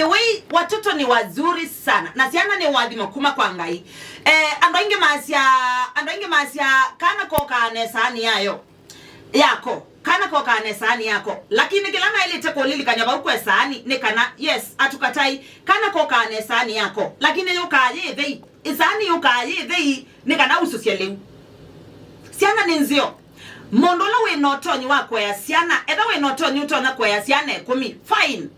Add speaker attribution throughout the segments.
Speaker 1: the way watoto ni wazuri sana na Syana ni wadhima kuma kwa ngai andoinge masia kana koka nesani yayo yako kana koka nesani yako lakini kila na ile teko lili kanyaba ukwe sani ne kana yes atukatai kana koka nesani yako lakini yukaye thei isani yukaye thei ne kana ususielewu Syana ni nzio mondola we notonyi wako ya Syana eda we notonyi utona kwa ya Syana 10 fine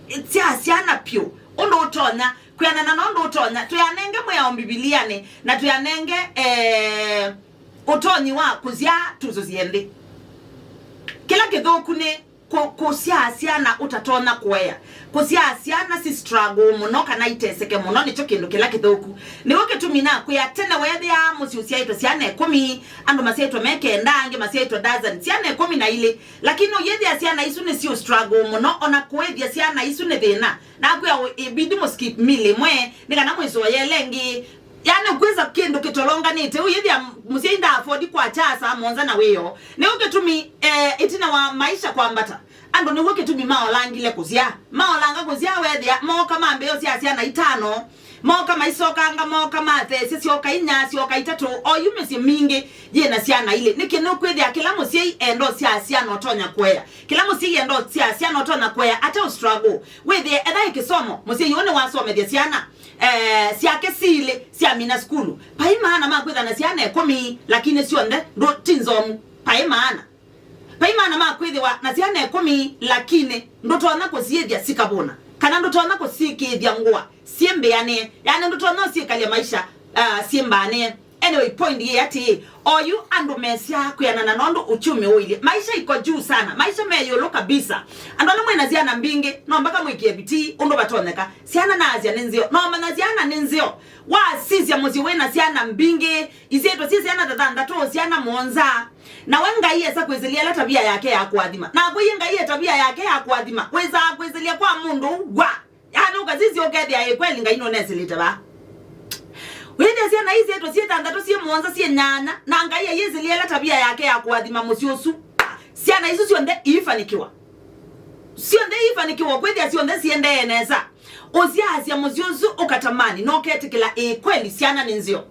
Speaker 1: it's ya Syana pio ondo utonya kuyana na nondo utonya tuyanenge mwa Biblia ne na tuyanenge utonyi wa kuzia tuzoziende kila kithoku ne kusia Syana utatona kwea kusia Syana si struggle muno kana iteseke muno nicho kindu kila kithoku ni woke tumina kuya tena wethe ya musiusia ito Syana 10 ando maseto meke ndange maseto dozen Syana 10 na ile lakini yethe ya Syana isu ne si struggle muno ona kwethia Syana isu ne thina na kuya ibidi mo skip mile mwe nikana mwezo yelengi yani kweza kendo kitolonga nite uyedi ya musienda afford kwa chasa monza na weyo ne uke tumi itina wa maisha kwa mbata ando ne uke tumi maolangile kuzia maolanga kuzia wedya mo kama mbeyo sia Syana 5 mo kama isokanga mo kama thesi sioka inya sioka 3 o yumesi mingi ye na Syana ile nikeno kwethya kila musie endo sia Syana otonya kwea kila musie endo sia Syana otonya kwea ata struggle wedye edha ikisomo musie yone wasome de Syana siake sile siamina skulu paimana makwetha na Syana 10 lakini sionde ndo tinzomu paimana makwethiwa na Syana 10 lakini ndo tona kusiethia sikabona kana ndo tona kusikithia ngwa siembeane yani ndo tona sikalia maisha siembane anyway point ye ati oyu ando mesia kuyana na nondo uchumi oile maisha iko juu sana maisha meyolo kabisa ando mwe Syana Mbiingi no mpaka mwikie biti undo batoneka Syana na azia nenzio no mana Syana nenzio wa sisi ya muzi wena Syana Mbiingi izeto sisi Syana dadanda to Syana monza na wenga iye sa kwezelia la tabia yake ya kuadhima na kuyenga iye tabia yake ya kuadhima weza kwezelia kwa Mundu wa yani ukazizi ogede ya kweli ngaino neselita ba wende Syana hizi eto sieta ndato sie monza sie nyana na ngaiye yezelia la tabia yake ya kuadhima musiosu Syana hizo sionde ifanikiwa kweli sionde siende eneza ozia asia musiosu ukatamani no ketikila kweli Syana nenzio